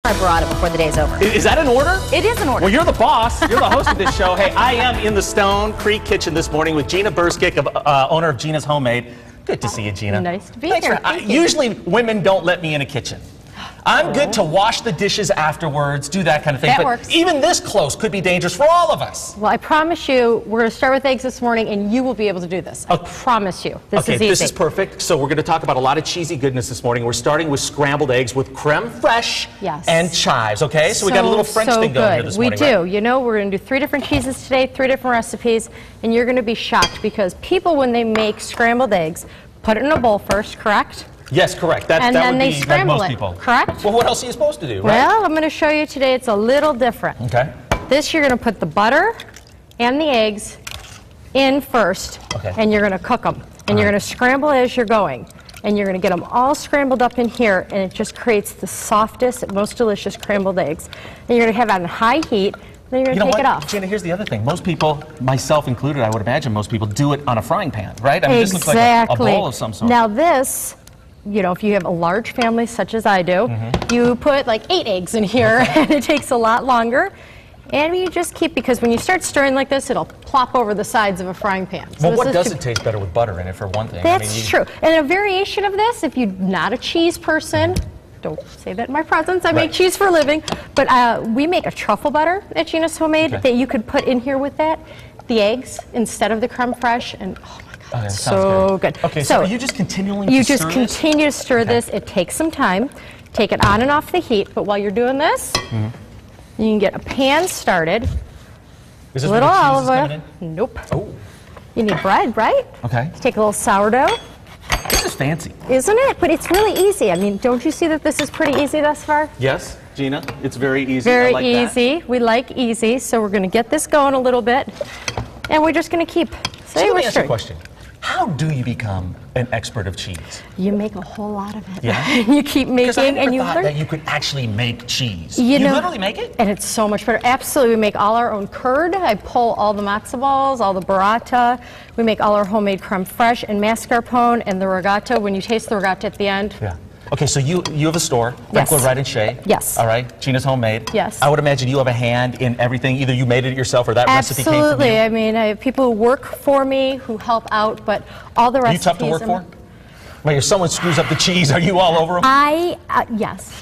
My burrata before the day's over. Is that an order? It is an order. Well, you're the boss. You're the host of this show. Hey, I am in the Stone Creek Kitchen this morning with Gina Burskick, owner of Gina's Homemade. Good to see you, Gina. Nice to be here. Usually, women don't let me in a kitchen. I'm good to wash the dishes afterwards, do that kind of thing. That but works. Even this close could be dangerous for all of us. Well, I promise you, we're going to start with eggs this morning, and you will be able to do this. I promise you. This is easy. This is perfect. So we're going to talk about a lot of cheesy goodness this morning. We're starting with scrambled eggs with creme fraiche and chives, okay? So we got a little French thing going here this morning, We do. Right? You know, we're going to do 3 different cheeses today, 3 different recipes, and you're going to be shocked because people, when they make scrambled eggs, put it in a bowl first, correct? Yes, correct. That would be like most people. Correct? Well, what else are you supposed to do, right? Well, I'm going to show you today. It's a little different. Okay. This, you're going to put the butter and the eggs in first, and you're going to cook them. And you're going to scramble as you're going. And you're going to get them all scrambled up in here, and it just creates the softest, most delicious scrambled eggs. And you're going to have it on high heat. Then you're going to take it off. Gina, here's the other thing. Most people, myself included, I would imagine most people do it on a frying pan, right? I mean, this looks like a bowl of some sort. Now this, you know, if you have a large family such as I do, you put like 8 eggs in here, and it takes a lot longer. And you just keep, because when you start stirring like this, it'll plop over the sides of a frying pan. So well, what does it taste better with butter in it, for one thing? That's true. And a variation of this, if you're not a cheese person, don't say that in my presence, I make cheese for a living, but we make a truffle butter at Gina's Homemade that you could put in here with that, the eggs, instead of the creme fraiche, and oh my God, so good. Okay, so you just continually continue to stir this. It takes some time. Take it on and off the heat, but while you're doing this, you can get a pan started. Is this little olive oil? Nope. Oh. You need bread, right? Okay. Take a little sourdough. This is fancy. Isn't it? But it's really easy. I mean, don't you see that this is pretty easy thus far? Yes, Gina, it's very easy. Very easy. We like easy, so we're going to get this going a little bit, and we're just going to keep. So let me ask you a question. How do you become an expert of cheese? You make a whole lot of it. Yeah. You keep making, and you thought that you could actually make cheese. You know, literally make it? And it's so much better. Absolutely. We make all our own curd. I pull all the matzo balls, all the burrata. We make all our homemade creme fraiche and mascarpone and the regatta. When you taste the regatta at the end. Yeah. Okay, so you have a store, Franklin Wright and Shea. Yes. All right, Gina's Homemade. Yes. I would imagine you have a hand in everything. Either you made it yourself or that recipe came from you. Absolutely. I mean, I have people who work for me, who help out, but all the recipes. Are you tough to work for? Well, if someone screws up the cheese, are you all over them? Yes.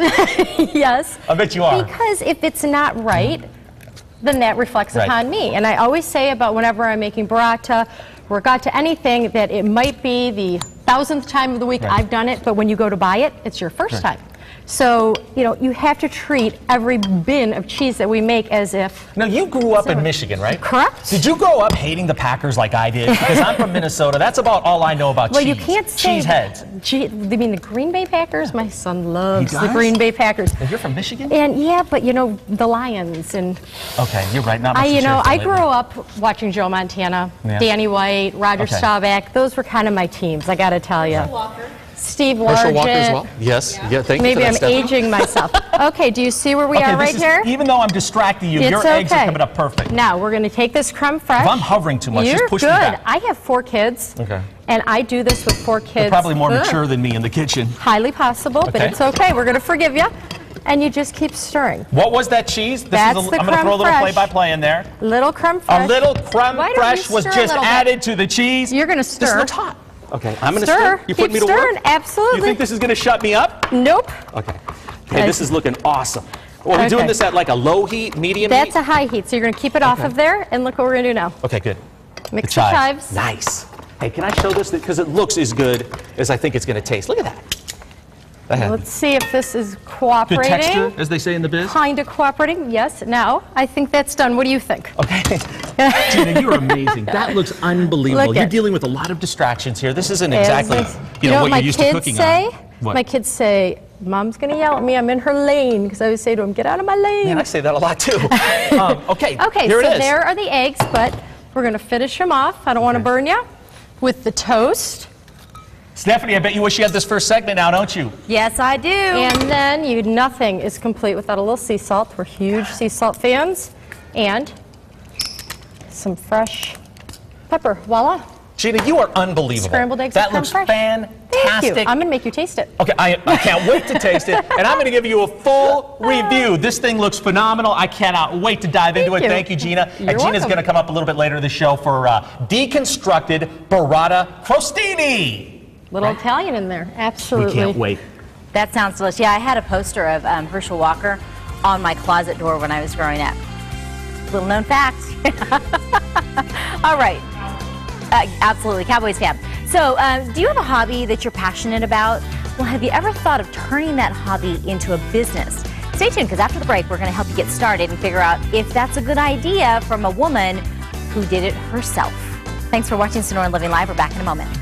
Yes. I bet you are. Because if it's not right, then that reflects upon me. And I always say about whenever I'm making burrata, regatta, anything, that it might be the 1000th time of the week I've done it, but when you go to buy it, it's your first time. So, you know, you have to treat every bin of cheese that we make as if... Now, you grew up in Michigan, right? Correct. Did you grow up hating the Packers like I did? Because I'm from Minnesota. That's about all I know about cheese. Well, you can't say... Cheese heads. You mean the Green Bay Packers? My son loves the Green Bay Packers. And you're from Michigan? And yeah, but you know, the Lions and... Okay, you're right. Not much I grew up watching Joe Montana, Danny White, Roger Staubach. Those were kind of my teams, I got to tell you. Steve Walker as well. Yes. Yeah, thank you. Maybe I'm aging myself. Okay, do you see where we are right here? Even though I'm distracting you, your eggs are coming up perfect. Now, we're going to take this creme fraiche. If I'm hovering too much, just push me back. I have 4 kids. Okay. And I do this with 4 kids. They're probably more mature than me in the kitchen. Highly possible, but it's okay. We're going to forgive you. And you just keep stirring. What was that cheese? I'm going to throw a little play-by-play in there. Little creme fraiche. A little creme fraiche was just added to the cheese. You're going to stir. This looks hot. Okay, I'm going to stir. You put me to work? Absolutely. You think this is going to shut me up? Nope. Okay. Okay, this is looking awesome. Well, are we doing this at like a low heat, medium heat? That's a high heat, so you're going to keep it off of there, and look what we're going to do now. Okay, good. Mix the chives. Nice. Hey, can I show this? Because it looks as good as I think it's going to taste. Look at that. Let's see if this is cooperating. Good texture, as they say in the biz? Kind of cooperating, yes. Now, I think that's done. What do you think? Okay. Gina, you're amazing. That looks unbelievable. You're dealing with a lot of distractions here. This isn't exactly what you're used to cooking on. My kids say, Mom's going to yell at me. I'm in her lane. Because I always say to them, get out of my lane. Man, I say that a lot, too. Okay, here it is. There are the eggs, but we're going to finish them off. I don't want to burn you. With the toast. Stephanie, I bet you wish you had this first segment now, don't you? Yes, I do. And then nothing is complete without a little sea salt. We're huge sea salt fans. And some fresh pepper. Voila. Gina, you are unbelievable. Scrambled eggs that looks fantastic. Thank you. I'm going to make you taste it. Okay, I can't wait to taste it, and I'm going to give you a full review. This thing looks phenomenal. I cannot wait to dive into it. Thank you, Gina. And Gina's going to come up a little bit later in the show for deconstructed burrata crostini. Little Italian in there, absolutely. We can't wait. That sounds delicious. Yeah, I had a poster of Herschel Walker on my closet door when I was growing up. Little known fact. All right. Absolutely, Cowboys fan. So, do you have a hobby that you're passionate about? Well, have you ever thought of turning that hobby into a business? Stay tuned, because after the break, we're going to help you get started and figure out if that's a good idea from a woman who did it herself. Thanks for watching Sonora Living Live. We're back in a moment.